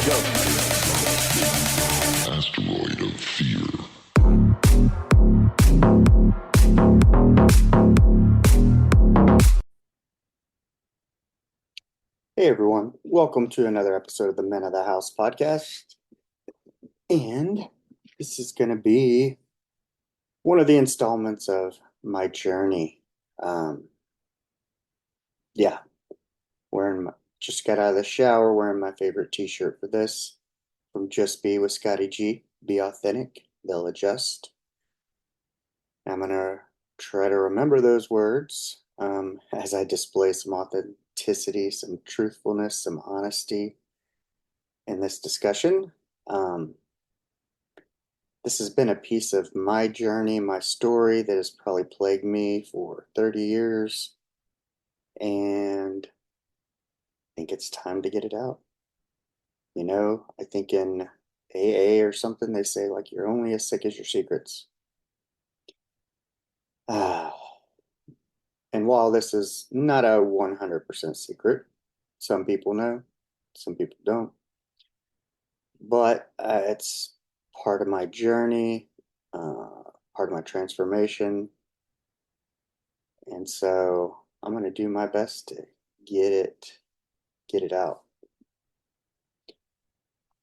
go. Asteroid of fear. Hey everyone, welcome to another episode of the Men of the House podcast. And this is going to be one of the installments of my journey. Yeah, just got out of the shower wearing my favorite t-shirt for this from Just Be with Scotty G. Be authentic, they'll adjust. I'm going to try to remember those words as I display some authenticity, some truthfulness, some honesty in this discussion. This has been a piece of my journey, my story that has probably plagued me for 30 years. And I think it's time to get it out. You know, I think in AA or something, they say, like, you're only as sick as your secrets. And while this is not a 100% secret, some people know, some people don't. But it's part of my journey, part of my transformation. And so I'm going to do my best to get it out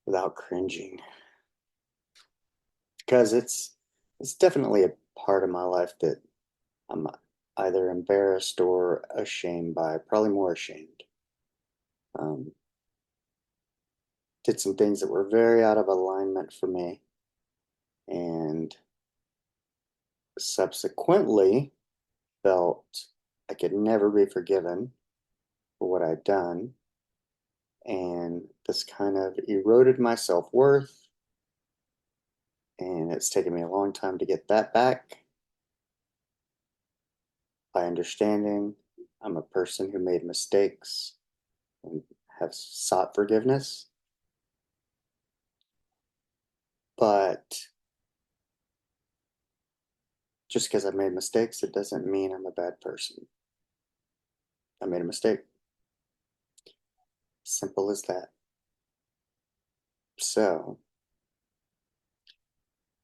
without cringing. Because it's definitely a part of my life that I'm either embarrassed or ashamed by, probably more ashamed. Did some things that were very out of alignment for me, and subsequently felt I could never be forgiven for what I'd done. And this kind of eroded my self-worth, and it's taken me a long time to get that back by understanding I'm a person who made mistakes and have sought forgiveness. But just because I made mistakes, it doesn't mean I'm a bad person. I made a mistake. Simple as that. So,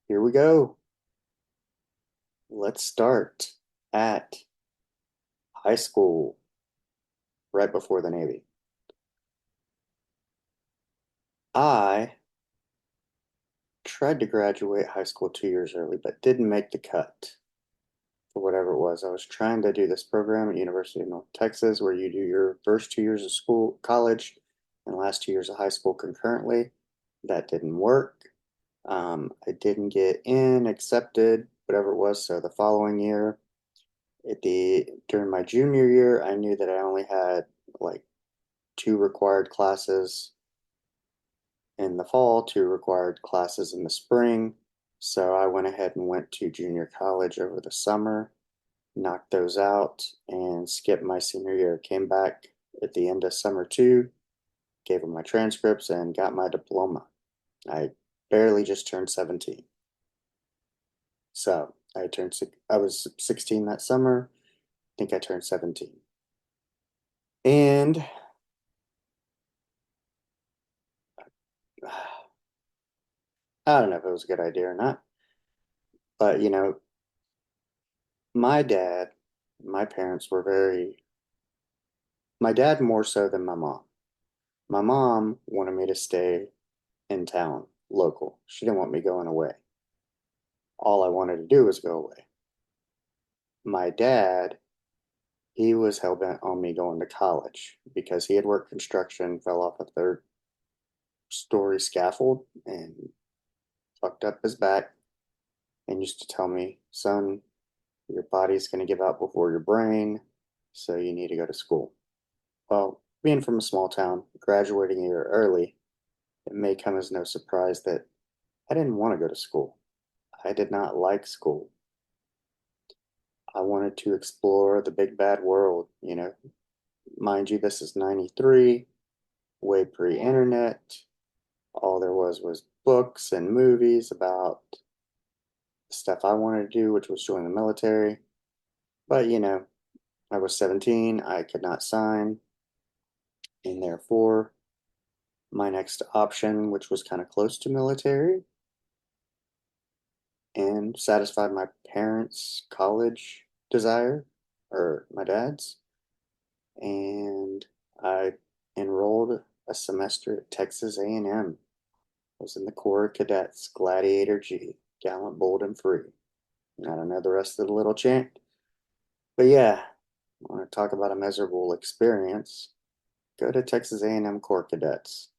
here we go. Let's start at high school, right before the Navy. I tried to graduate high school 2 years early, but didn't make the cut for whatever it was. I was trying to do this program at University of North Texas where you do your first 2 years of school, college, and last 2 years of high school concurrently. That didn't work. I didn't get in, accepted, whatever it was. So the following year, during my junior year, I knew that I only had like 2 required classes in the fall, 2 required classes in the spring. So I went ahead and went to junior college over the summer, knocked those out, and skipped my senior year. Came back at the end of summer 2, gave them my transcripts, and got my diploma. I barely just turned 17. So I was 16 that summer. I think I turned 17. And I don't know if it was a good idea or not, but my dad, my parents were my dad more so than my mom. My mom wanted me to stay in town, local. She didn't want me going away. All I wanted to do was go away. My dad, he was hell bent on me going to college because he had worked construction, fell off a third-story scaffold and fucked up his back, and used to tell me, son, your body's going to give out before your brain, so you need to go to school. Well, being from a small town, graduating a year early, it may come as no surprise that I didn't want to go to school. I did not like school. I wanted to explore the big bad world, Mind you, this is 93, way pre-internet. All there was books and movies about the stuff I wanted to do, which was join the military. But, I was 17, I could not sign, and therefore my next option, which was kind of close to military and satisfied my parents' college desire, or my dad's. And I enrolled a semester at Texas A&M. I was in the Corps of Cadets, Gladiator G, gallant, bold, and free. I don't know the rest of the little chant, but yeah, I want to talk about a miserable experience. Go to Texas A&M Corps Cadets.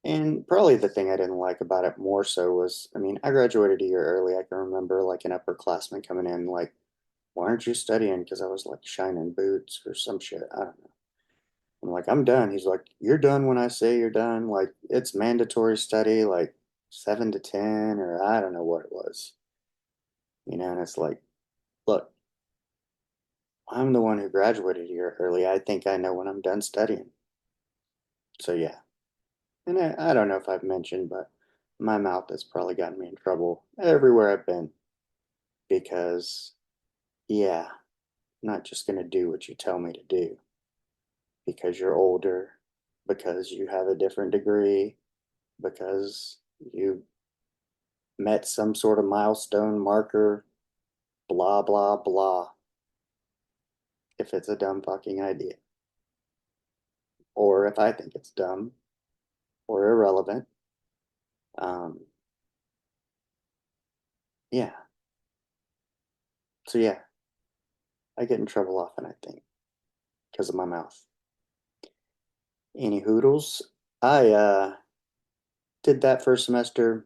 And probably the thing I didn't like about it more so was, I mean, I graduated a year early. I can remember like an upperclassman coming in, like, why aren't you studying? Because I was like shining boots or some shit. I don't know. I'm like, I'm done. He's like, you're done when I say you're done. Like, it's mandatory study, like 7 to 10, or I don't know what it was. And it's like, look, I'm the one who graduated a year early. I think I know when I'm done studying. So yeah. And I don't know if I've mentioned, but my mouth has probably gotten me in trouble everywhere I've been because, yeah, I'm not just going to do what you tell me to do because you're older, because you have a different degree, because you met some sort of milestone marker, blah, blah, blah, if it's a dumb fucking idea. Or if I think it's dumb or irrelevant. Um, yeah. So yeah, I get in trouble often, I think, because of my mouth. Any hoodles? I did that first semester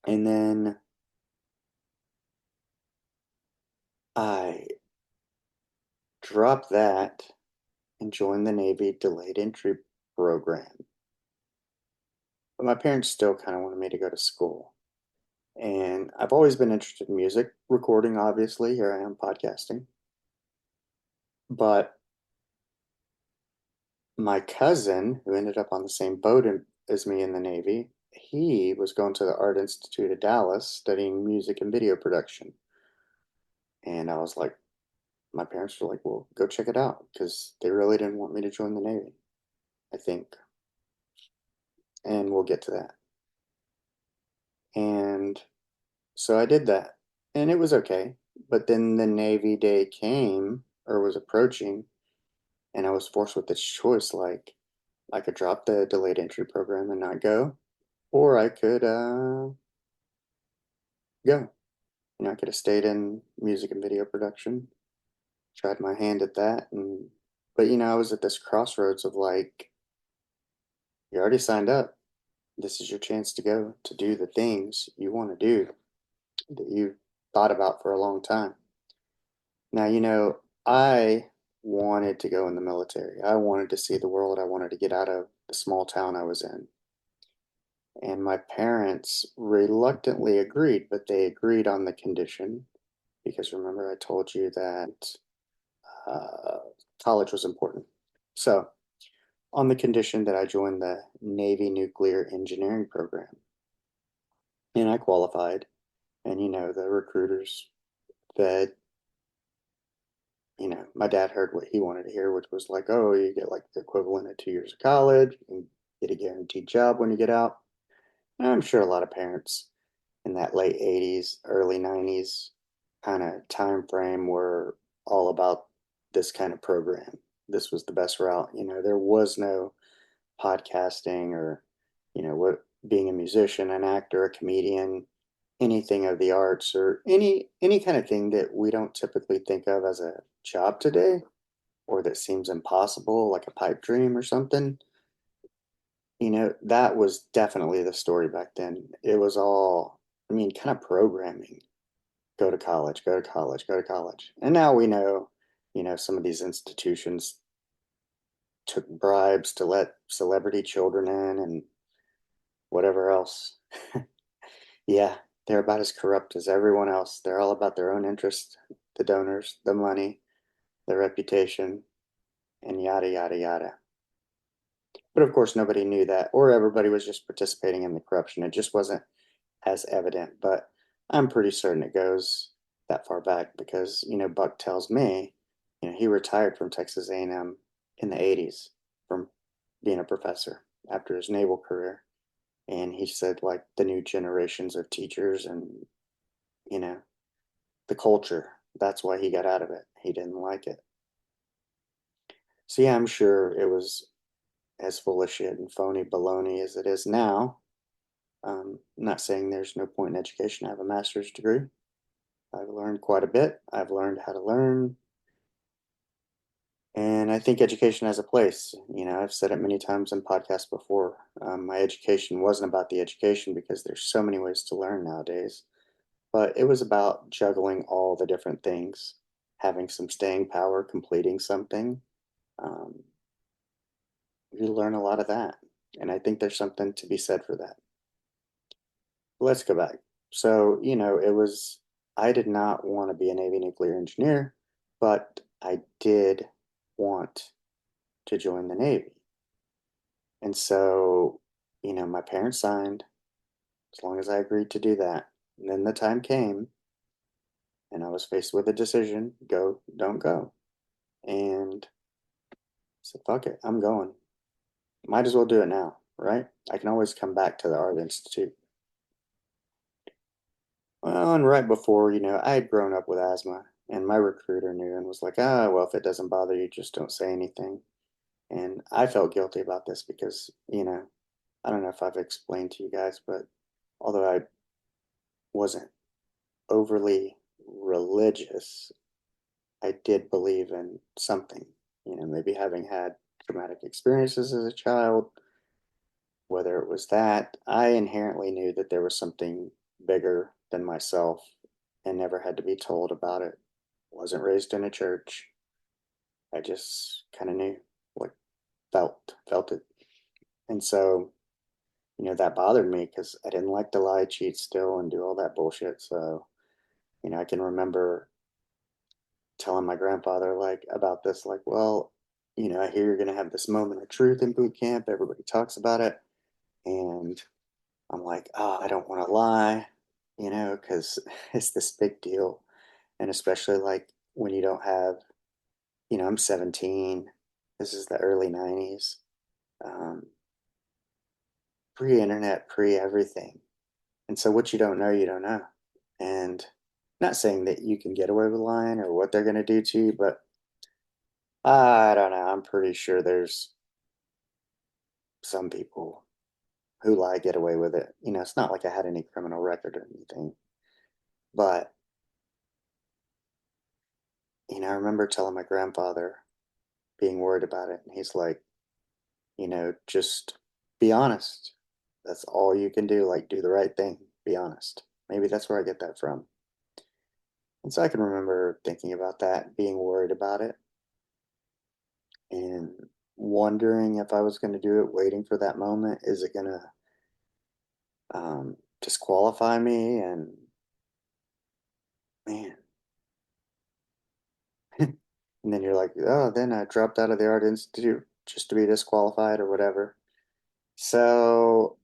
and then I dropped that and joined the Navy delayed entry program. But my parents still kind of wanted me to go to school. And I've always been interested in music, recording, obviously. Here I am podcasting. But my cousin, who ended up on the same boat as me in the Navy, he was going to the Art Institute of Dallas studying music and video production. And I was like, my parents were like, well, go check it out because they really didn't want me to join the Navy, I think. And we'll get to that. And so I did that and it was okay. But then the Navy day came or was approaching and I was forced with this choice like I could drop the delayed entry program and not go, or I could go. I could have stayed in music and video production, tried my hand at that, and but I was at this crossroads of like, you already signed up. This is your chance to go to do the things you want to do that you've thought about for a long time. Now, I wanted to go in the military. I wanted to see the world. I wanted to get out of the small town I was in. And my parents reluctantly agreed, but they agreed on the condition because remember I told you that uh, college was important. So, on the condition that I joined the Navy Nuclear Engineering program, and I qualified, and the recruiters that my dad heard what he wanted to hear, which was like, oh, you get like the equivalent of 2 years of college and get a guaranteed job when you get out. And I'm sure a lot of parents in that late 80s, early 90s kind of time frame were all about this kind of program. This was the best route. There was no podcasting or, what being a musician, an actor, a comedian, anything of the arts or any kind of thing that we don't typically think of as a job today or that seems impossible, like a pipe dream or something. That was definitely the story back then. It was all, I mean, kind of programming. Go to college, go to college, go to college. And now we know, some of these institutions took bribes to let celebrity children in and whatever else. Yeah, they're about as corrupt as everyone else. They're all about their own interest, the donors, the money, the reputation, and yada, yada, yada. But of course, nobody knew that, or everybody was just participating in the corruption. It just wasn't as evident, but I'm pretty certain it goes that far back because, Buck tells me, he retired from Texas A&M in the 80s from being a professor. after his naval career. And he said, like, the new generations of teachers and, you know, the culture, that's why he got out of it. He didn't like it. So, yeah, I'm sure it was as full of shit and phony baloney as it is now. I'm not saying there's no point in education. I have a master's degree. I've learned quite a bit. I've learned how to learn. And I think education has a place. I've said it many times in podcasts before. My education wasn't about the education because there's so many ways to learn nowadays, but it was about juggling all the different things, having some staying power, completing something. Um, you learn a lot of that. And I think there's something to be said for that. Let's go back. So, I did not want to be a Navy nuclear engineer, but I did want to join the Navy. And so, my parents signed as long as I agreed to do that. And then the time came and I was faced with a decision, go, don't go. And I said, fuck it, I'm going. Might as well do it now, right? I can always come back to the Art Institute. Well, and right before, I had grown up with asthma, and my recruiter knew and was like, well, if it doesn't bother you, just don't say anything. And I felt guilty about this because, I don't know if I've explained to you guys, but although I wasn't overly religious, I did believe in something, maybe having had traumatic experiences as a child, whether it was that, I inherently knew that there was something bigger than myself and never had to be told about it. Wasn't raised in a church. I just kind of knew, like, felt it. And so, that bothered me because I didn't like to lie, cheat, steal, and do all that bullshit. So, I can remember telling my grandfather like about this, like, well, I hear you're gonna have this moment of truth in boot camp. Everybody talks about it, and I'm like, oh, I don't want to lie, because it's this big deal, and especially like when you don't have, I'm 17. This is the early '90s, um, pre-internet, pre-everything, and so what you don't know, you don't know, and not saying that you can get away with lying or what they're gonna do to you, but I don't know. I'm pretty sure there's some people who lie get away with it. It's not like I had any criminal record or anything, but I remember telling my grandfather being worried about it, and he's like, just be honest. That's all you can do. Like, do the right thing. Be honest. Maybe that's where I get that from. And so I can remember thinking about that, being worried about it, and wondering if I was going to do it, waiting for that moment. Is it going to disqualify me? And man, and then you're like, oh, then I dropped out of the Art Institute just to be disqualified or whatever. So,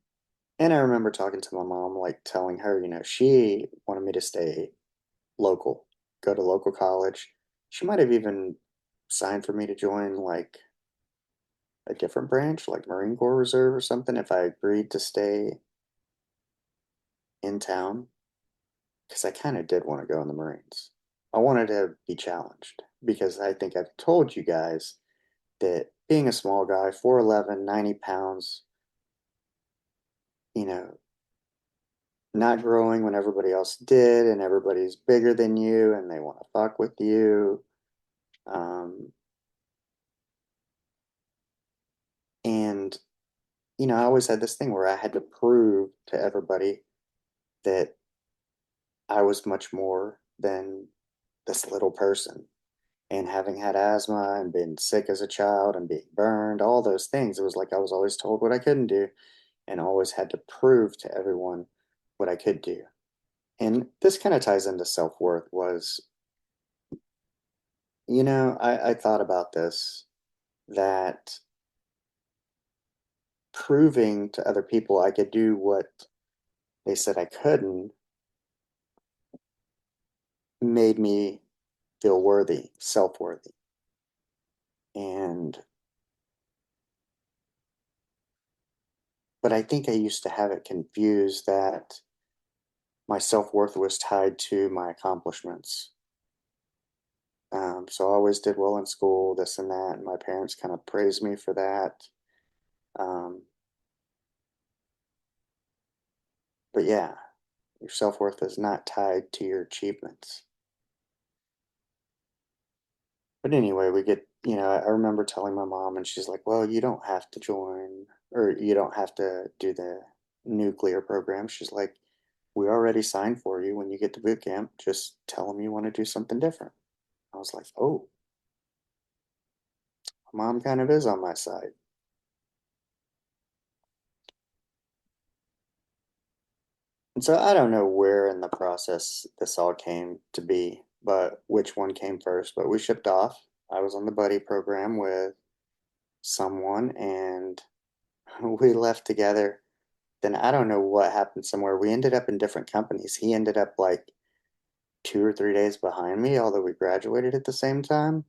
and I remember talking to my mom, like telling her, she wanted me to stay local, go to local college. She might have even signed for me to join like a different branch, like Marine Corps Reserve or something, if I agreed to stay in town, because I kind of did want to go in the Marines. I wanted to be challenged because I think I've told you guys that being a small guy, 4'11", 90 pounds, you know, not growing when everybody else did, and everybody's bigger than you and they want to fuck with you. Um, and, I always had this thing where I had to prove to everybody that I was much more than this little person. And having had asthma and been sick as a child and being burned, all those things, it was like I was always told what I couldn't do and always had to prove to everyone what I could do. And this kind of ties into self-worth was, I thought about this, that proving to other people I could do what they said I couldn't made me feel worthy, self-worthy. And but I think I used to have it confused that my self-worth was tied to my accomplishments. So I always did well in school, this and that, and my parents kind of praised me for that. Um, but yeah, your self-worth is not tied to your achievements. But anyway, we get, I remember telling my mom, and she's like, well, you don't have to join, or you don't have to do the nuclear program. She's like, we already signed for you when you get to boot camp. Just tell them you want to do something different. I was like, oh, mom kind of is on my side. And so I don't know where in the process this all came to be, but which one came first. But we shipped off. I was on the buddy program with someone, and we left together. Then I don't know what happened somewhere. We ended up in different companies. He ended up like 2 or 3 days behind me, although we graduated at the same time.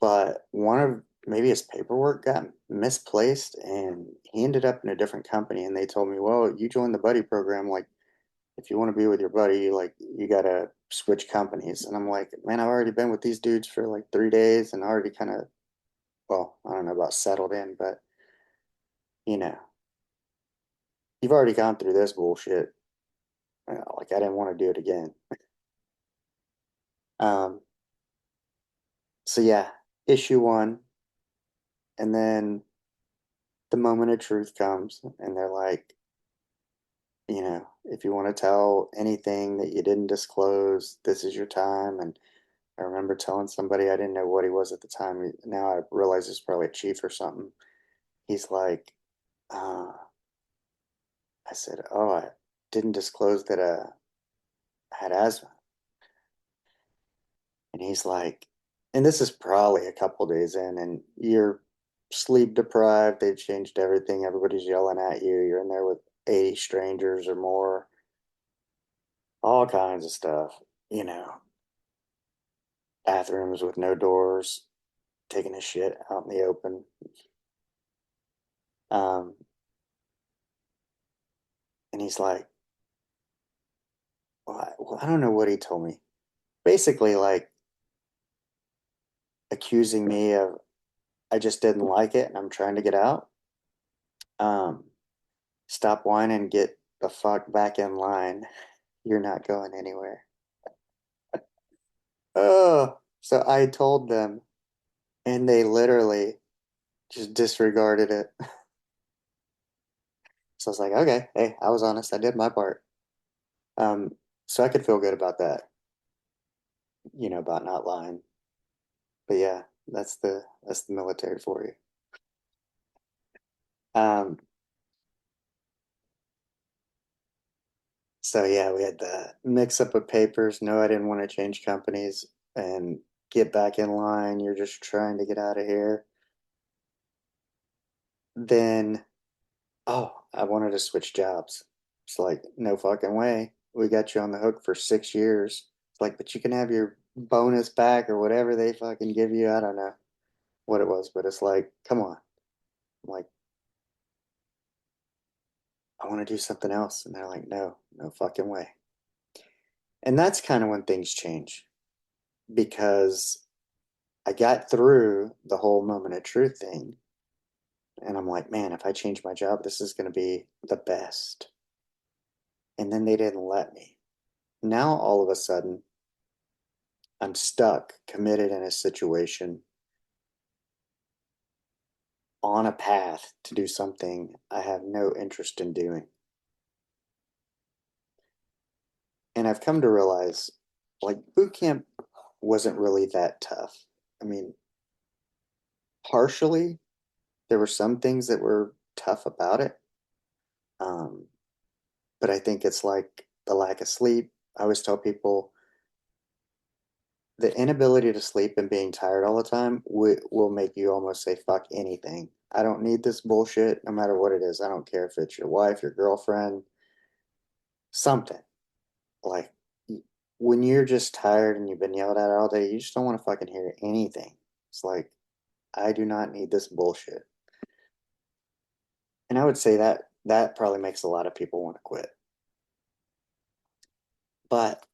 But one of maybe his paperwork got misplaced and he ended up in a different company. And they told me, well, you joined the buddy program. Like, if you want to be with your buddy, like, you got to switch companies. And I'm like, man, I've already been with these dudes for like 3 days and already kind of, well, I don't know about settled in, but you know, you've already gone through this bullshit. Like, I didn't want to do it again. Um, so yeah, issue one. And then the moment of truth comes and they're like, if you want to tell anything that you didn't disclose, this is your time. And I remember telling somebody, I didn't know what he was at the time. Now I realize he's probably a chief or something. He's like, uh, I said, oh, I didn't disclose that I had asthma. And he's like, and this is probably a couple days in, and you're sleep deprived. They've changed everything. Everybody's yelling at you. You're in there with 80 strangers or more, all kinds of stuff, you know, bathrooms with no doors, taking a shit out in the open. Um, and he's like, well, I don't know what he told me. Basically, like accusing me of I just didn't like it and I'm trying to get out. Um, Stop whining, get the fuck back in line. You're not going anywhere. Oh, so I told them, and they literally just disregarded it. So I was like, okay, hey, I was honest. I did my part. Um, so I could feel good about that, about not lying. But yeah, that's the military for you. Um, so yeah, we had the mix up of papers. No, I didn't want to change companies and get back in line. You're just trying to get out of here. Then, oh, I wanted to switch jobs. It's like, no fucking way. We got you on the hook for 6 years. It's like, but you can have your bonus back or whatever they fucking give you. I don't know what it was, but it's like, come on. I'm like, I want to do something else. And they're like, no, no fucking way. And that's kind of when things change because I got through the whole moment of truth thing. And I'm like, man, if I change my job, this is going to be the best. And then they didn't let me. Now, all of a sudden, I'm stuck, committed in a situation on a path to do something I have no interest in doing. And I've come to realize like boot camp wasn't really that tough. I mean, partially, there were some things that were tough about it. Um, but I think it's like the lack of sleep. I always tell people the inability to sleep and being tired all the time will make you almost say fuck anything. I don't need this bullshit no matter what it is. I don't care if it's your wife, your girlfriend, something. Like when you're just tired and you've been yelled at all day, you just don't want to fucking hear anything. It's like I do not need this bullshit. And I would say that that probably makes a lot of people want to quit. But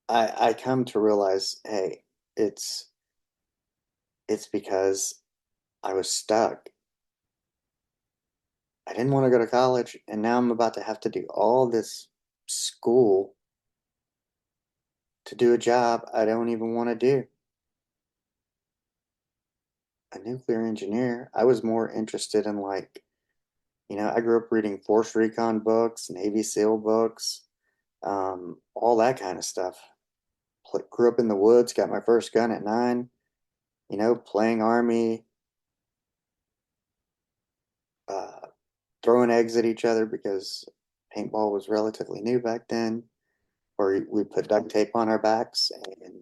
I come to realize, hey, it's it's because I was stuck. I didn't want to go to college, and now I'm about to have to do all this school to do a job I don't even want to do. A nuclear engineer. I was more interested in like, I grew up reading Force Recon books, Navy SEAL books, all that kind of stuff. Grew up in the woods, got my first gun at 9, playing army, uh, throwing eggs at each other because paintball was relatively new back then, or we put duct tape on our backs and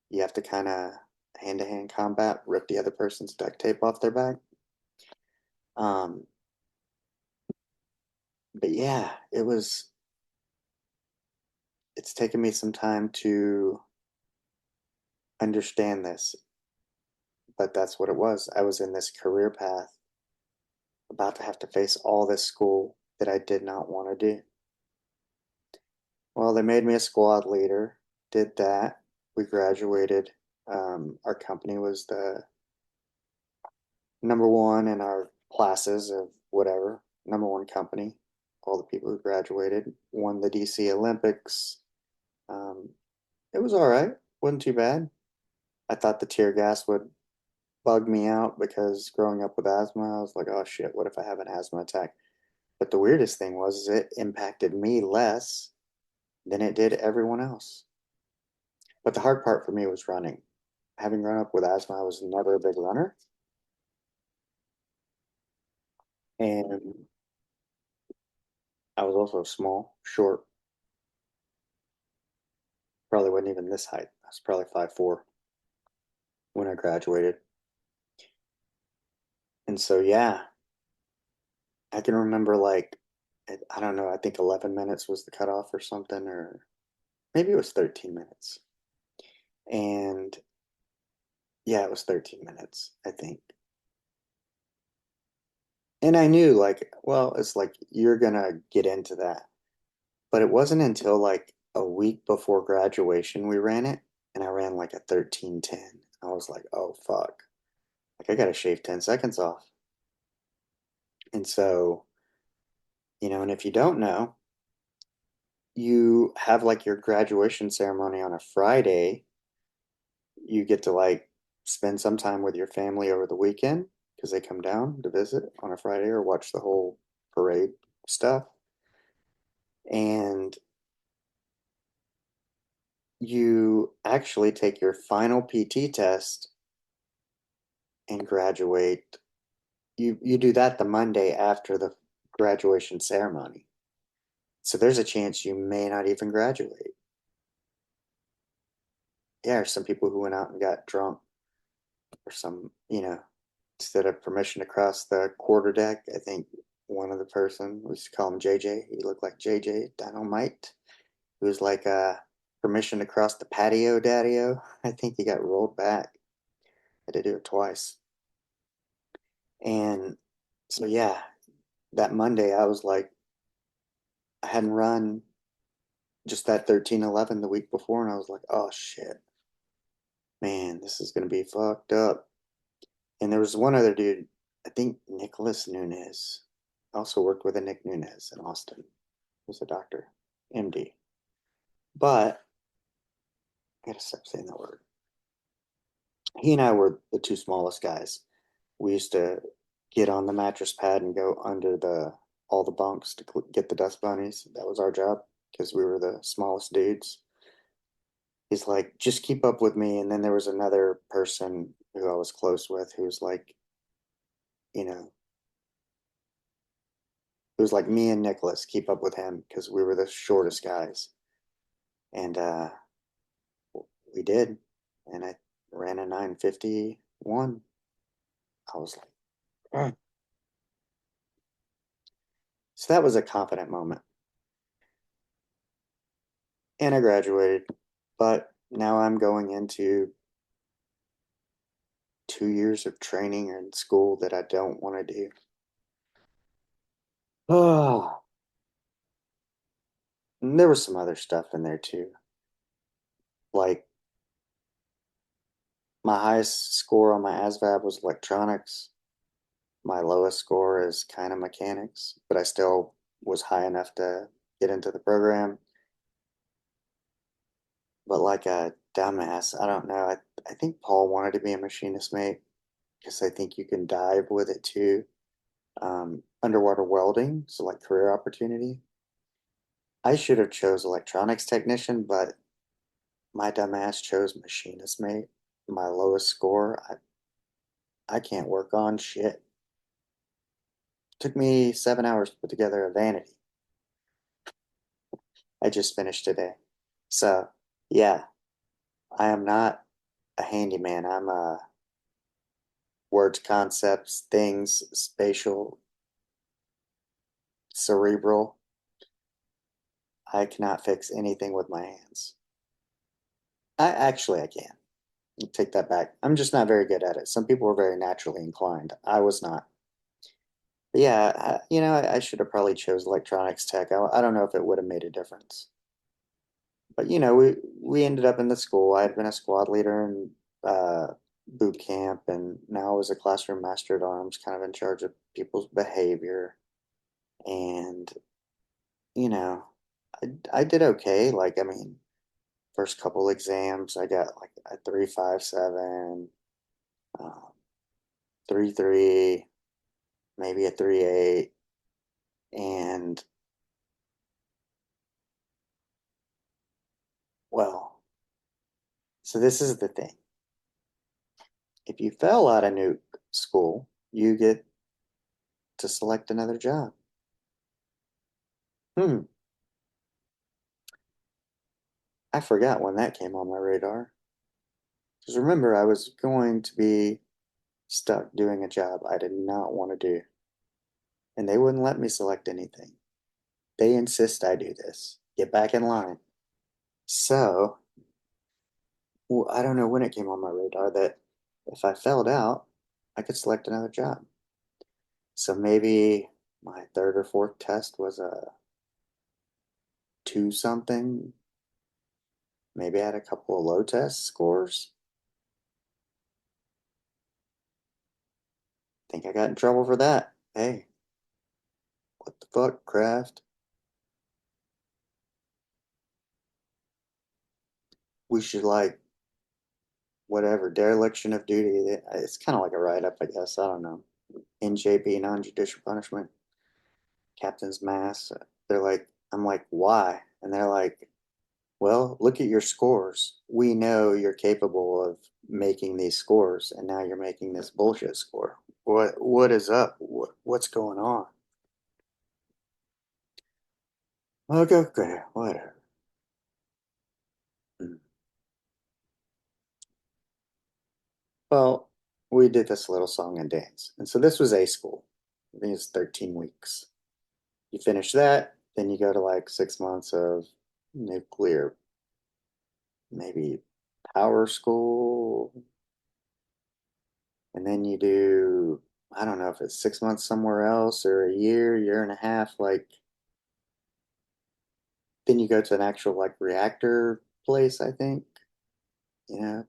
you have to kind of hand-to-hand combat, rip the other person's duct tape off their back. Um, but yeah, it's taken me some time to understand this, but that's what it was. I was in this career path, about to have to face all this school that I did not want to do. Well, they made me a squad leader, did that. We graduated. Our company was the number one in our classes of whatever, number one company. All the people who graduated won the DC Olympics. Um, it was all right, wasn't too bad. I thought the tear gas would bug me out because growing up with asthma, I was like, oh shit, what if I have an asthma attack? But the weirdest thing was it impacted me less than it did everyone else. But the hard part for me was running. Having grown up with asthma, I was never a big runner. And I was also small, short, probably wasn't even this height. I was probably 5'4" when I graduated. And so, yeah, I can remember like, I don't know, I think 11 minutes was the cutoff or something, or maybe it was 13 minutes. And yeah, it was 13 minutes, I think. And I knew like, well, it's like you're gonna get into that. But it wasn't until like a week before graduation we ran it, and I ran like a 13:10. I was like, oh fuck. Like I gotta shave 10 seconds off. And so, and if you don't know, you have like your graduation ceremony on a Friday. You get to like spend some time with your family over the weekend because they come down to visit on a Friday or watch the whole parade stuff. And you actually take your final PT test and graduate. You do that the Monday after the graduation ceremony. So there's a chance you may not even graduate. Yeah, there's some people who went out and got drunk or some, instead of permission to cross the quarter deck, I think one of the person, we used to call him JJ, he looked like JJ Dynamite. He was like permission to cross the patio daddio. I think he got rolled back. I did do it twice. And so yeah, that Monday I was like, I hadn't run just that 13:11 the week before, and I was like, oh shit, man, this is gonna be fucked up. And there was one other dude, I think Nicholas Nunez. I also worked with a Nick Nunez in Austin. He was a doctor, MD. But I gotta stop saying that word. He and I were the two smallest guys. We used to get on the mattress pad and go under the all the bunks to get the dust bunnies. That was our job because we were the smallest dudes. He's like, just keep up with me. And then there was another person who I was close with who was like, you know, it was like me and Nicholas, keep up with him because we were the shortest guys. And we did. And I ran a 9:51. I was like, "Ugh." So that was a confident moment. And I graduated. But now I'm going into 2 years of training in school that I don't want to do. Oh, and there was some other stuff in there too. Like my highest score on my ASVAB was electronics. My lowest score is kind of mechanics, but I still was high enough to get into the program. But like a dumbass, I don't know. I think Paul wanted to be a machinist mate because I think you can dive with it too. Underwater welding, so like career opportunity. I should have chose electronics technician, but my dumbass chose machinist mate. My lowest score, I can't work on shit. Took me 7 hours to put together a vanity. I just finished today. So, yeah, I am not a handyman. I'm a words, concepts, things, spatial, cerebral. I cannot fix anything with my hands. I can. Take that back. I'm just not very good at it. Some people are very naturally inclined. I was not. But yeah, I should have probably chose electronics tech. I don't know if it would have made a difference. But we ended up in the school. I had been a squad leader in boot camp, and now I was a classroom master at arms, kind of in charge of people's behavior. And you know, I did okay. Like, I mean, first couple exams, I got like a 3.57, um, 3.3, maybe a 3.8, and well, so this is the thing. If you fell out of nuke school, you get to select another job. Hmm, I forgot when that came on my radar. Because remember, I was going to be stuck doing a job I did not want to do, and they wouldn't let me select anything. They insist I do this. Get back in line. So, well, I don't know when it came on my radar that if I failed out, I could select another job. So maybe my third or fourth test was a two something. Maybe I had a couple of low test scores. Think I got in trouble for that. Hey, what the fuck, Kraft? We should like whatever dereliction of duty. It's kind of like a write up, I guess. I don't know. NJP, non-judicial punishment, captain's mass. They're like, I'm like, why? And they're like, well, look at your scores. We know you're capable of making these scores, and now you're making this bullshit score. What is up? What's going on? Okay, okay, whatever. Mm. Well, we did this little song and dance. And so this was A school. I think it's 13 weeks. You finish that, then you go to like 6 months of nuclear, maybe power school, and then you do, I don't know if it's 6 months somewhere else or a year and a half, like then you go to an actual like reactor place, I think,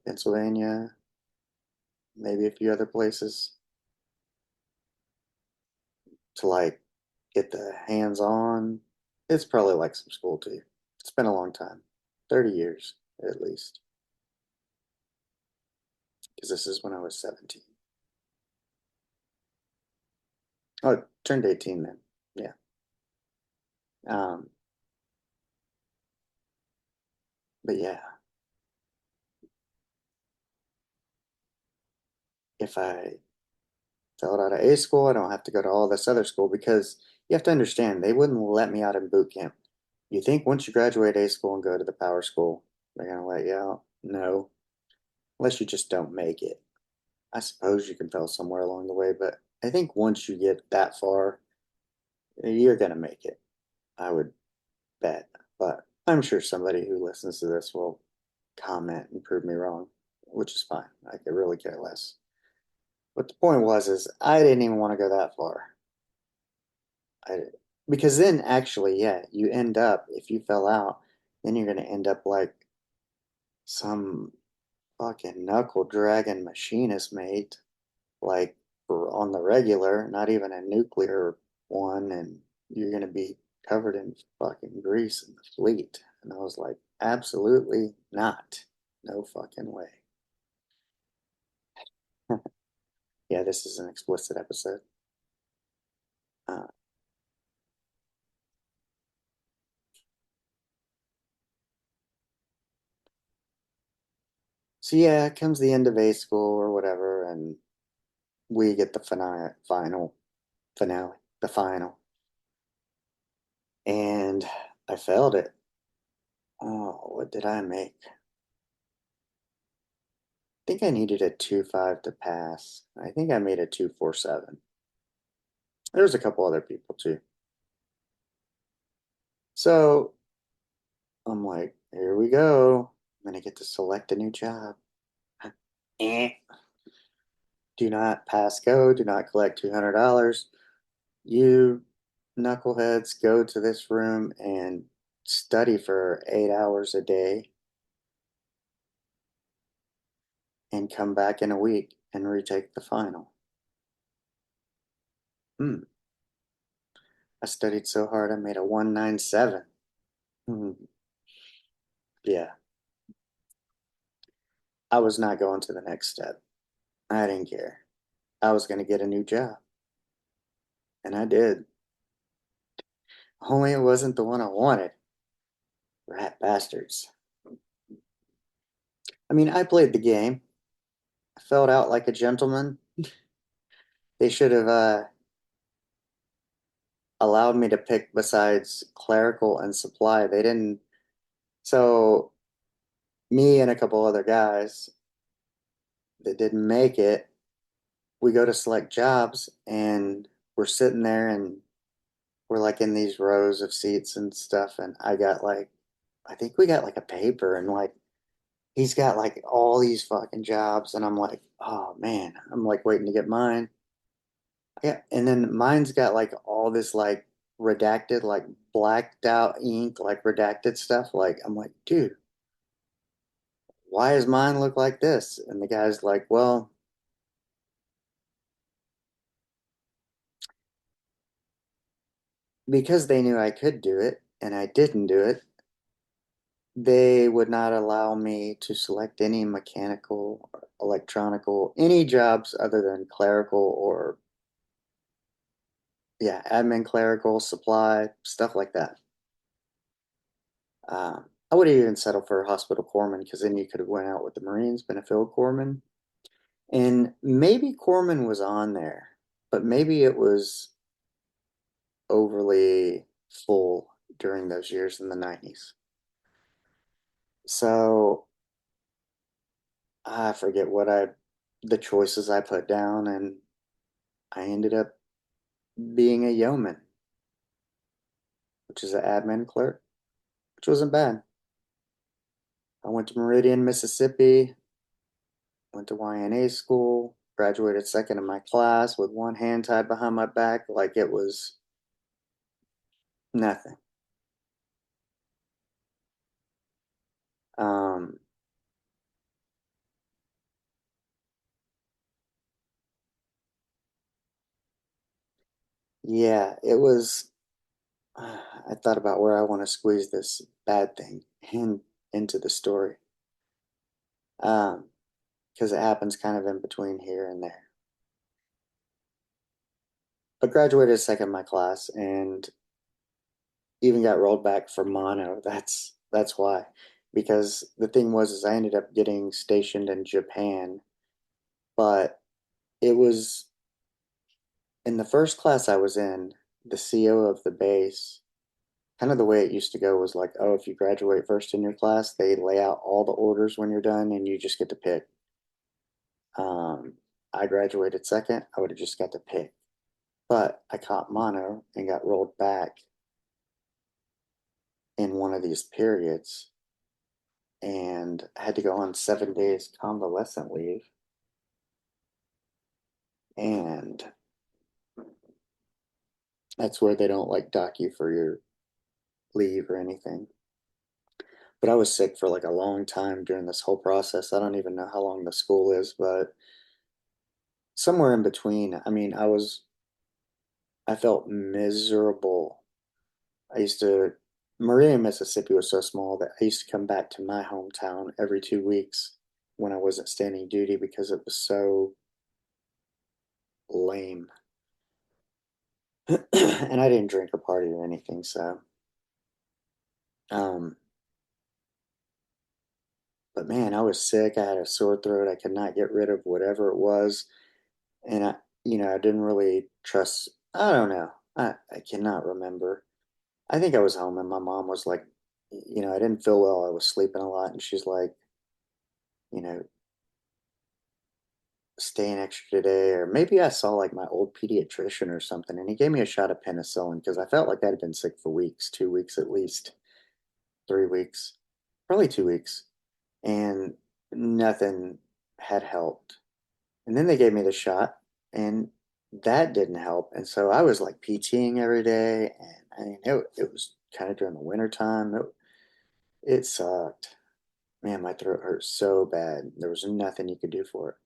Pennsylvania, maybe a few other places to like get the hands on. It's probably like some school too. It's been a long time, 30 years at least, because this is when I was 17. Oh, I turned 18 then. Yeah. Um, but yeah, if I fell out of A school, I don't have to go to all this other school because you have to understand they wouldn't let me out in boot camp. You think once you graduate A school and go to the power school, they're gonna let you out? No, unless you just don't make it. I suppose you can fail somewhere along the way, but I think once you get that far, you're gonna make it. I would bet. But I'm sure somebody who listens to this will comment and prove me wrong, which is fine. I could really care less. But the point was is I didn't even want to go that far. I did. Because then actually, yeah, you end up, if you fell out, then you're gonna end up like some fucking knuckle dragging machinist mate, like on the regular, not even a nuclear one, and you're gonna be covered in fucking grease in the fleet. And I was like, absolutely not. No fucking way. Yeah, this is an explicit episode. Uh, so yeah, it comes the end of A school or whatever, and we get the finale, the final, and I failed it. Oh, what did I make? I think I needed a 2.5 to pass. I think I made a 2.47. There was a couple other people too. So I'm like, here we go. I'm gonna get to select a new job. Eh. Do not pass go. Do not collect $200. You knuckleheads go to this room and study for 8 hours a day and come back in a week and retake the final. Hmm. I studied so hard I made a 197. Hmm. Yeah, I was not going to the next step. I didn't care. I was going to get a new job, and I did. Only it wasn't the one I wanted. Rat bastards. I mean, I played the game. I felt out like a gentleman. They should have allowed me to pick besides clerical and supply. They didn't. So, me and a couple other guys that didn't make it, we go to select jobs and we're sitting there and we're like in these rows of seats and stuff. And I got like, I think we got like a paper and like, he's got like all these fucking jobs. And I'm like, oh man, I'm like waiting to get mine. Yeah. And then mine's got like all this like redacted, like blacked out ink, like redacted stuff. Like, I'm like, dude, why does mine look like this? And the guy's like, well, because they knew I could do it and I didn't do it, they would not allow me to select any mechanical, electronical, any jobs other than clerical or, yeah, admin, clerical, supply, stuff like that. I would have even settled for a hospital corpsman because then you could have went out with the Marines, been a field corpsman. And maybe corpsman was on there, but maybe it was overly full during those years in the 90s. So I forget the choices I put down, and I ended up being a yeoman, which is an admin clerk, which wasn't bad. I went to Meridian, Mississippi, went to YNA school, graduated second in my class with one hand tied behind my back like it was nothing. Um, yeah, it was. I thought about where I want to squeeze this bad thing into the story, um, because it happens kind of in between here and there. But graduated second in my class and even got rolled back for mono. That's why. Because the thing was is I ended up getting stationed in Japan, but it was in the first class I was in, the CO of the base, kind of the way it used to go was like, oh, if you graduate first in your class, they lay out all the orders when you're done and you just get to pick. Um, I graduated second, I would have just got to pick. But I caught mono and got rolled back in one of these periods and I had to go on 7 days convalescent leave. And That's where they don't like dock you for your leave or anything. But I was sick for like a long time during this whole process. I don't even know how long the school is, but somewhere in between. I mean, I felt miserable. I used to, Meridian, Mississippi was so small that I used to come back to my hometown every 2 weeks when I wasn't standing duty because it was so lame. And I didn't drink or party or anything, so um but man, I was sick. I had a sore throat. I could not get rid of whatever it was. And I didn't really trust, I don't know. I cannot remember. I think I was home and my mom was like, I didn't feel well. I was sleeping a lot. And she's like, you know, stay an extra day. Or maybe I saw like my old pediatrician or something. And he gave me a shot of penicillin because I felt like I'd been sick for weeks, 2 weeks at least, 3 weeks, probably 2 weeks. And nothing had helped. And then they gave me the shot, and that didn't help. And so I was like PTing every day, and I mean it was kind of during the winter time. It sucked. Man, my throat hurt so bad. There was nothing you could do for it.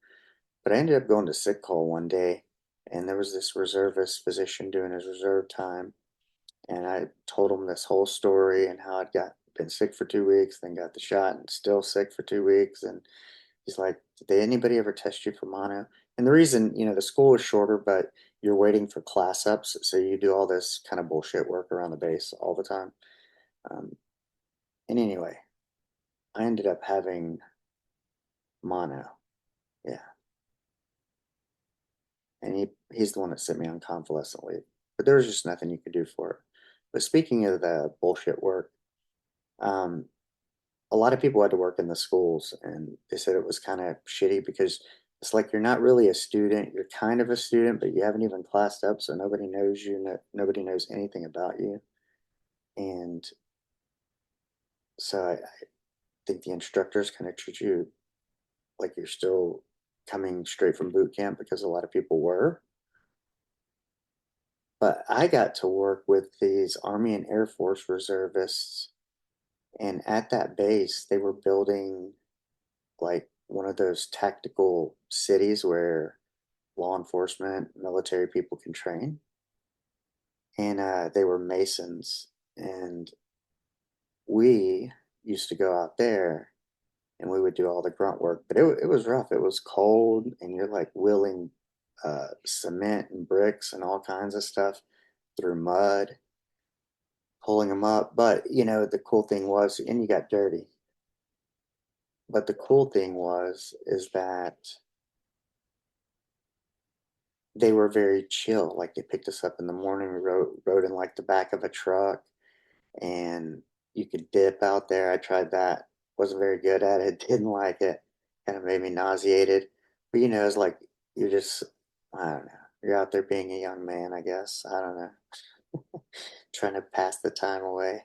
But I ended up going to sick call one day, and there was this reservist physician doing his reserve time, and I told him this whole story and how I'd got been sick for 2 weeks, then got the shot, and still sick for 2 weeks, and he's like, did anybody ever test you for mono? And the reason, the school is shorter, but you're waiting for class ups. So you do all this kind of bullshit work around the base all the time. Um, and anyway, I ended up having mono. Yeah. And he's the one that sent me on convalescent leave. But there was just nothing you could do for it. But speaking of the bullshit work, um, a lot of people had to work in the schools and they said it was kind of shitty because it's like you're not really a student, you're kind of a student, but you haven't even classed up, so nobody knows you, nobody knows anything about you. And so I think the instructors kind of treat you like you're still coming straight from boot camp because a lot of people were. But I got to work with these Army and Air Force reservists, and at that base they were building like one of those tactical cities where law enforcement, military people can train. And they were Masons. And we used to go out there and we would do all the grunt work. But it was rough. It was cold, and you're like wheeling cement and bricks and all kinds of stuff through mud, pulling them up. But, the cool thing was, and you got dirty. But the cool thing is that they were very chill. Like they picked us up in the morning, we rode in like the back of a truck, and you could dip out there. I tried that. Wasn't very good at it. Didn't like it. Kind of made me nauseated. But it's like you're just, I don't know. You're out there being a young man, I guess. I don't know. Trying to pass the time away.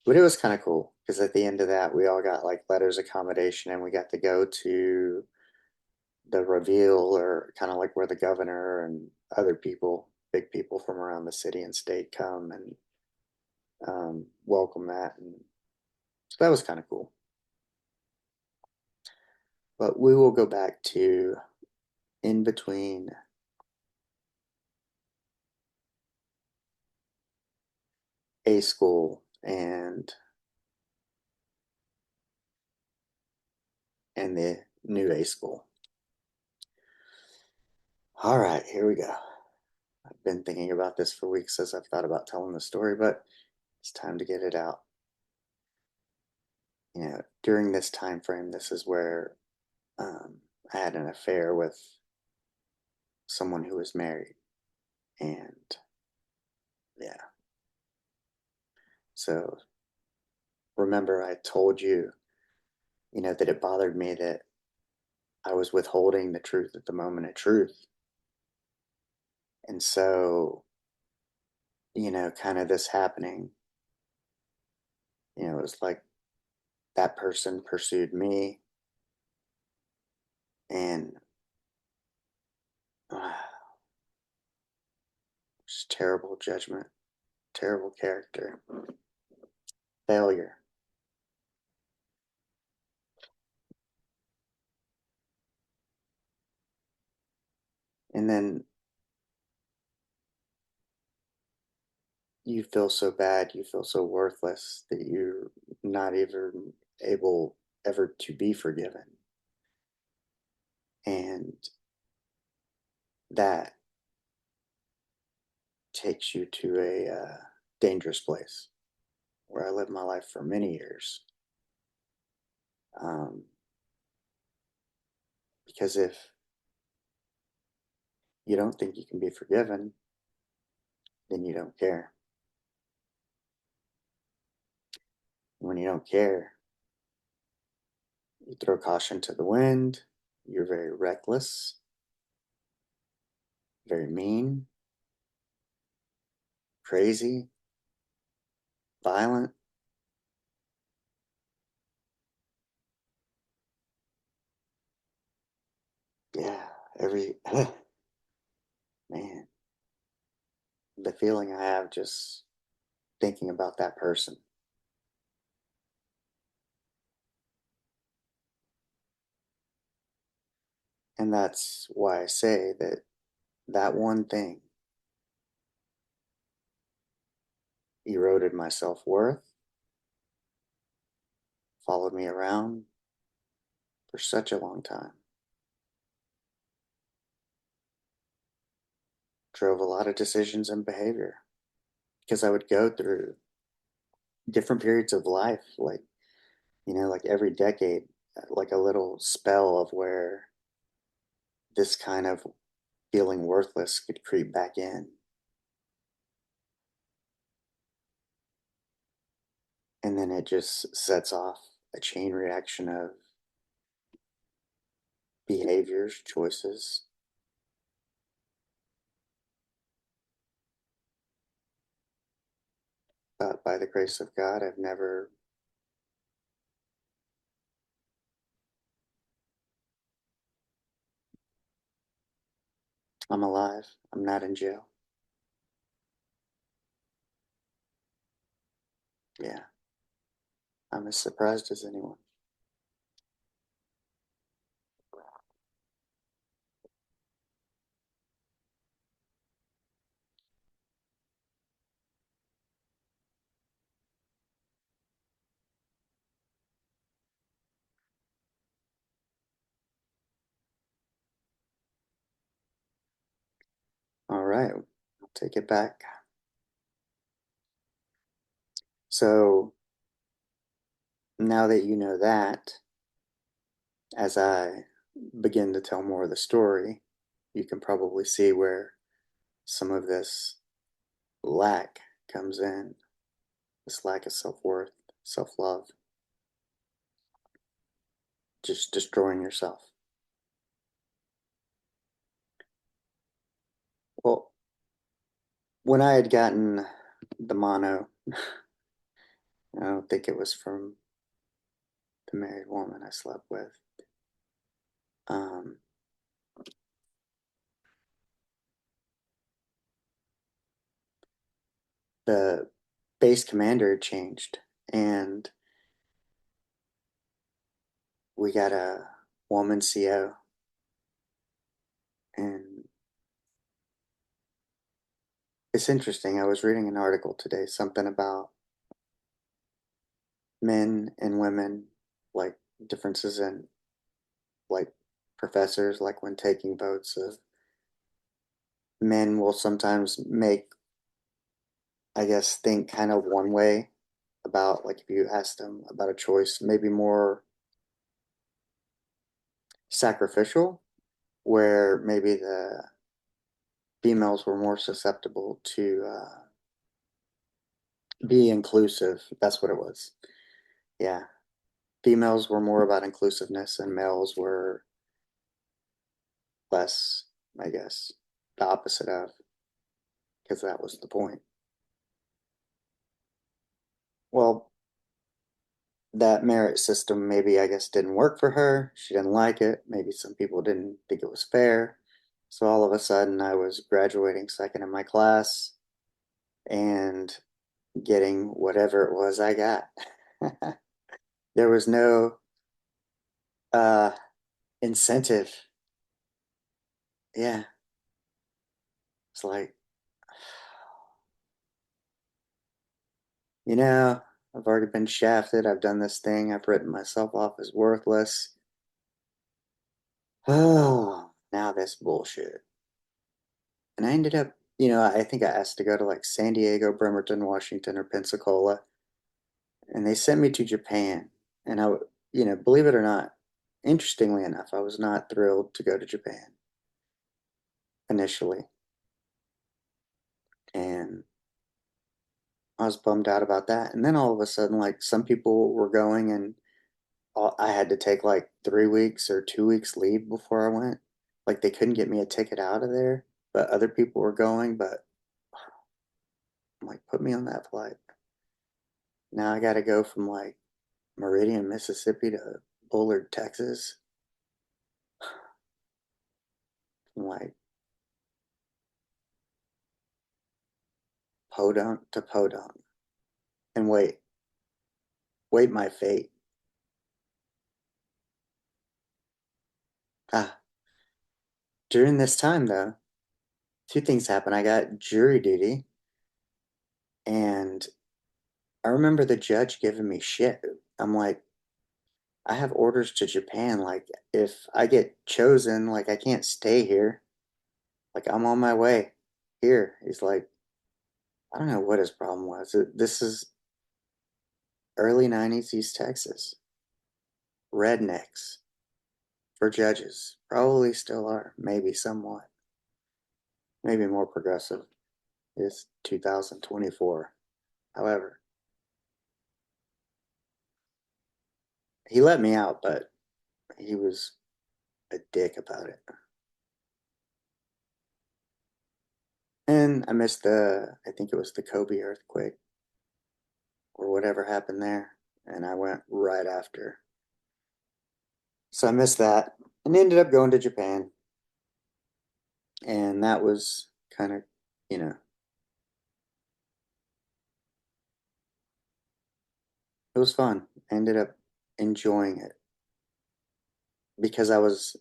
But it was kind of cool because at the end of that, we all got like letters of accommodation and we got to go to the reveal, or kind of like where the governor and other people, big people from around the city and state come and welcome that. And so that was kind of cool. But we will go back to in between A school and the new A school. All right, here we go. I've been thinking about this for weeks as I've thought about telling the story, but it's time to get it out. During this time frame, this is where I had an affair with someone who was married, and yeah. So remember, I told you, that it bothered me that I was withholding the truth at the moment of truth. And so, kind of this happening, it was like that person pursued me, and terrible judgment, terrible character, failure. And then you feel so bad, you feel so worthless that you're not even able ever to be forgiven. And that takes you to a dangerous place where I lived my life for many years. Um, because if you don't think you can be forgiven, then you don't care. When you don't care, you throw caution to the wind, you're very reckless, very mean, crazy, violent. Yeah, every man, the feeling I have just thinking about that person. And that's why I say that that one thing eroded my self worth, followed me around for such a long time, drove a lot of decisions and behavior because I would go through different periods of life, like, like every decade, like a little spell of where this kind of feeling worthless could creep back in. And then it just sets off a chain reaction of behaviors, choices. But by the grace of God, I'm alive. I'm not in jail. Yeah, I'm as surprised as anyone. All right, I'll take it back. So now that you know that, as I begin to tell more of the story, you can probably see where some of this lack comes in, this lack of self worth, self love, just destroying yourself. Well, when I had gotten the mono, I don't think it was from the married woman I slept with. Um, the base commander changed, and we got a woman CO. And it's interesting. I was reading an article today, something about men and women, like differences in like professors, like when taking votes of men will sometimes make, I guess, think kind of one way about like if you ask them about a choice, maybe more sacrificial, where maybe the females were more susceptible to be inclusive. That's what it was. Yeah. Females were more about inclusiveness and males were less, I guess, the opposite of, because that was the point. Well, that merit system maybe, I guess, didn't work for her. She didn't like it. Maybe some people didn't think it was fair. So all of a sudden, I was graduating second in my class. and getting whatever it was I got. There was no uh incentive. Yeah, it's like, you know, I've already been shafted. I've done this thing. I've written myself off as worthless. Oh, now this bullshit. And I ended up, I think I asked to go to like San Diego, Bremerton, Washington, or Pensacola, and they sent me to Japan. And believe it or not, interestingly enough, I was not thrilled to go to Japan initially. And I was bummed out about that. And then all of a sudden, like some people were going, and I had to take like 3 weeks or 2 weeks leave before I went. Like they couldn't get me a ticket out of there, but other people were going. But I'm like, put me on that flight. Now I got to go from like Meridian, Mississippi to Bullard, Texas. From like Podunk to Podunk. And wait my fate. Ah, during this time though, two things happened. I got jury duty, and I remember the judge giving me shit. I'm like, I have orders to Japan. Like, if I get chosen, like, I can't stay here. Like, I'm on my way here. He's like, I don't know what his problem was. This is early 90s East Texas. Rednecks for judges. Probably still are. Maybe somewhat. Maybe more progressive. It's 2024. However, he let me out, but he was a dick about it. And I missed I think it was the Kobe earthquake or whatever happened there. And I went right after. So I missed that and ended up going to Japan. And that was kind of, you know, it was fun. I ended up enjoying it because I was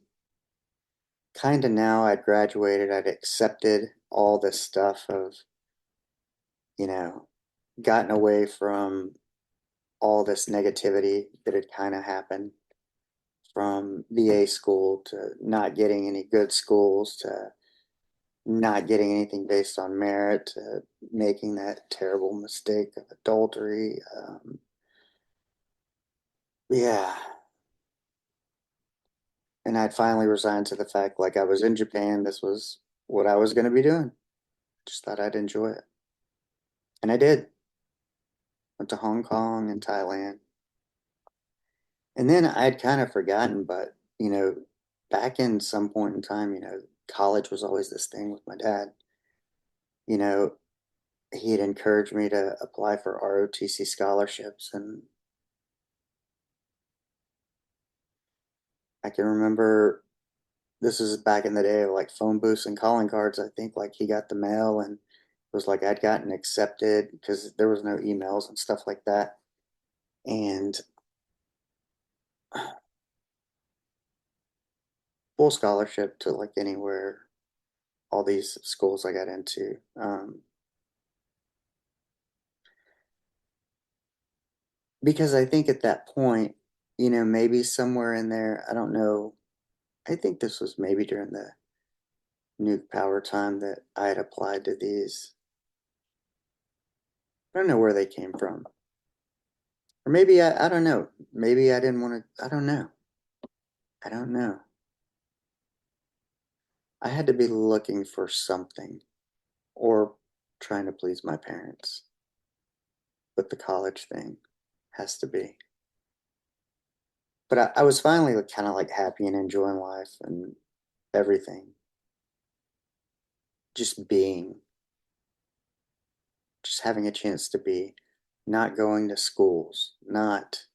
kind of, now I'd graduated, I'd accepted all this stuff of, you know, gotten away from all this negativity that had kind of happened from VA school to not getting any good schools to not getting anything based on merit to making that terrible mistake of adultery. Yeah. And I'd finally resigned to the fact like I was in Japan. This was what I was going to be doing. Just thought I'd enjoy it. And I did. Went to Hong Kong and Thailand. And then I'd kind of forgotten, but, back in some point in time, college was always this thing with my dad. You know, he had encouraged me to apply for ROTC scholarships. And I can remember this is back in the day of like phone booths and calling cards. I think like he got the mail and it was like I'd gotten accepted because there was no emails and stuff like that. And full scholarship to like anywhere, all these schools I got into. Because I think at that point, maybe somewhere in there, I don't know. I think this was maybe during the nuke power time that I had applied to these. I don't know where they came from. Or maybe I don't know. Maybe I didn't want to, I don't know. I don't know. I had to be looking for something or trying to please my parents. But the college thing has to be. But I was finally kind of like happy and enjoying life and everything. Just being, just having a chance to be, not going to schools, not,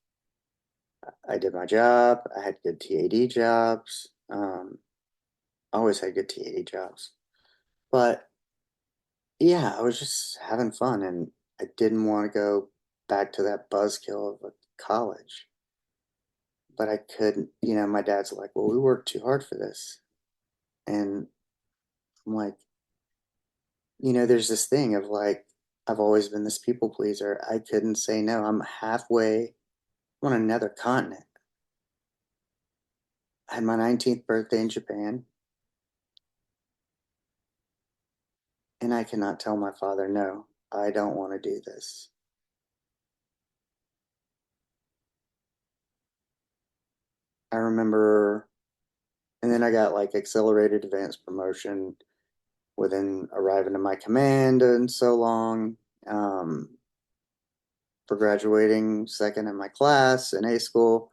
I did my job, I had good TAD jobs, I always had good TAD jobs. But yeah, I was just having fun and I didn't want to go back to that buzzkill of a college. But I couldn't, my dad's like, well, we worked too hard for this. And I'm like, there's this thing of like, I've always been this people pleaser. I couldn't say no. I'm halfway on another continent. I had my 19th birthday in Japan, and I cannot tell my father, no, I don't want to do this. I remember, and then I got like accelerated advanced promotion within arriving to my command and so long. Um, for graduating second in my class in A school.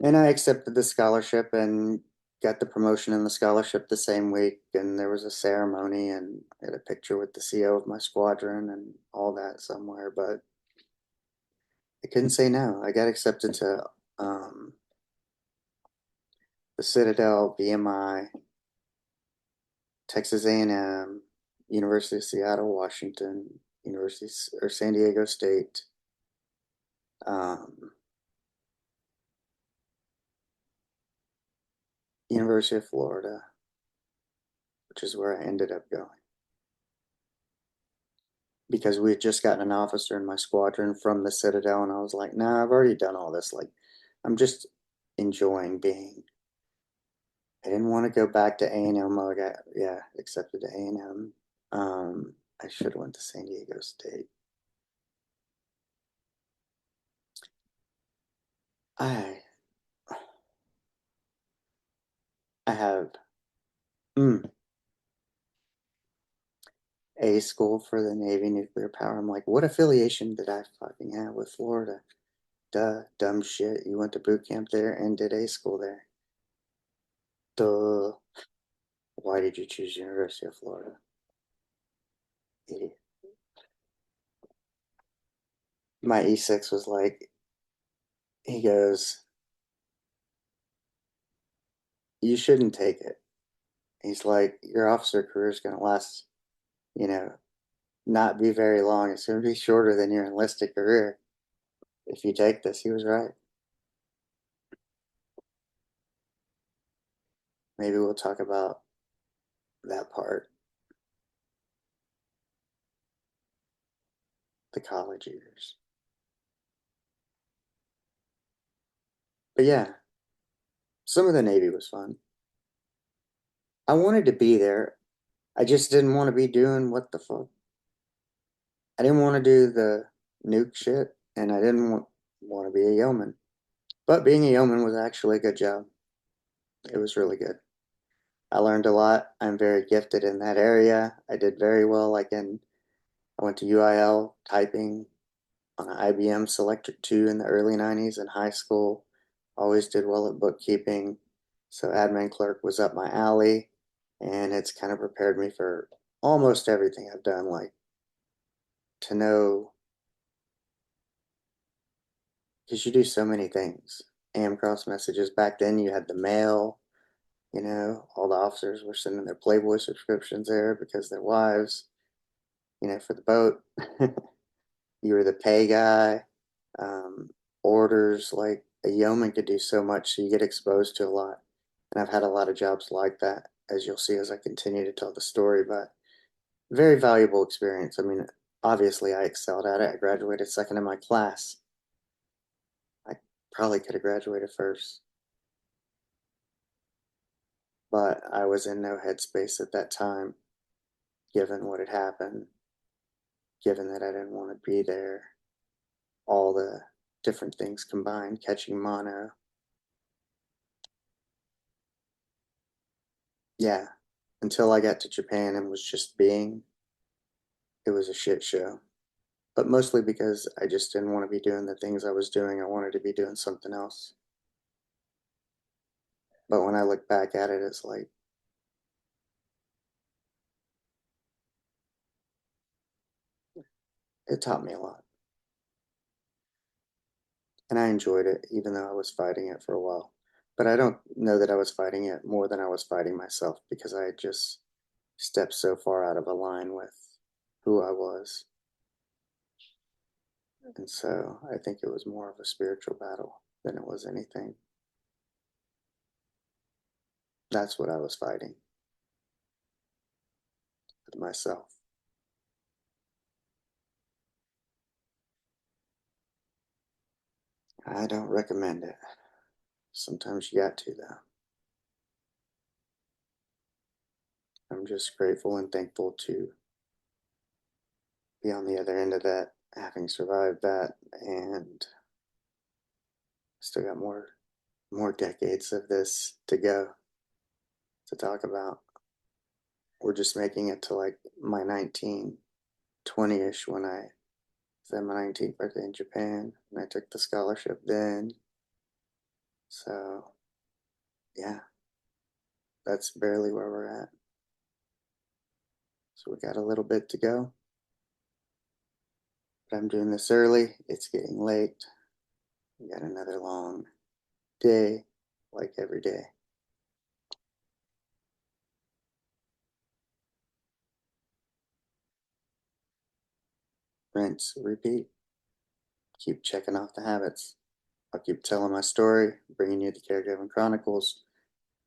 And I accepted the scholarship and got the promotion in the scholarship the same week. And there was a ceremony and I had a picture with the CO of my squadron and all that somewhere. But I couldn't say no. I got accepted to um, the Citadel, BMI, Texas A&M, University of Seattle, Washington, University or San Diego State, um, University of Florida, which is where I ended up going. Because we had just gotten an officer in my squadron from the Citadel, and I was like, nah, I've already done all this. Like, I'm just enjoying being. I didn't want to go back to A&M. I got, yeah, accepted to A&M. I should have went to San Diego State. I I have mm, A school for the Navy nuclear power. I'm like, what affiliation did I fucking have with Florida? Duh, dumb shit. You went to boot camp there and did A school there. Duh. Why did you choose University of Florida? Idiot. My E6 was like, he goes, you shouldn't take it. He's like, your officer career is going to last, you know, not be very long. It's going to be shorter than your enlisted career if you take this. He was right. Maybe we'll talk about that part, the college years. But yeah, some of the Navy was fun. I wanted to be there. I just didn't want to be doing what the fuck. I didn't want to do the nuke shit, and I didn't want to be a yeoman. But being a yeoman was actually a good job. It was really good. I learned a lot. I'm very gifted in that area. I did very well. I went to UIL typing on an IBM Selectric 2 in the early 90s in high school. Always did well at bookkeeping. So admin clerk was up my alley. And it's kind of prepared me for almost everything I've done, like to know, because you do so many things. Amcross messages. Back then, you had the mail. All the officers were sending their Playboy subscriptions there because their wives, for the boat. You were the pay guy. Um, orders, like a yeoman could do so much, so you get exposed to a lot. And I've had a lot of jobs like that, as you'll see as I continue to tell the story, but very valuable experience. I mean, obviously I excelled at it. I graduated second in my class. I probably could have graduated first, but I was in no headspace at that time, given what had happened, given that I didn't want to be there, all the different things combined, catching mono. Yeah, until I got to Japan and was just being, it was a shit show. But mostly because I just didn't want to be doing the things I was doing. I wanted to be doing something else. But when I look back at it, it's like, it taught me a lot. And I enjoyed it, even though I was fighting it for a while. But I don't know that I was fighting it more than I was fighting myself because I had just stepped so far out of line with who I was. And so I think it was more of a spiritual battle than it was anything. That's what I was fighting with myself. I don't recommend it. Sometimes you got to, though. I'm just grateful and thankful to be on the other end of that, having survived that, and still got more decades of this to go to talk about. We're just making it to like my 1920-ish when I was my 19th birthday in Japan, and I took the scholarship then. So, yeah, that's barely where we're at. So we got a little bit to go. But I'm doing this early. It's getting late. We got another long day, like every day. Rinse, repeat. Keep checking off the habits. I'll keep telling my story, bringing you the Caregiving Chronicles,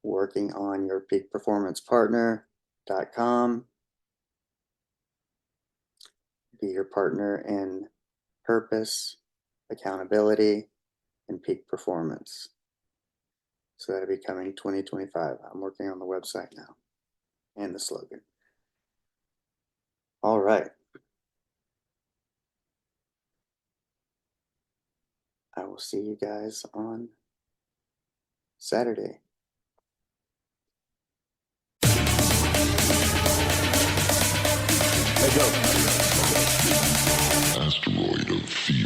working on your peakperformancepartner.com. Be your partner in purpose, accountability, and peak performance. So that'll be coming 2025. I'm working on the website now and the slogan. All right. I will see you guys on Saturday. Asteroid of fear.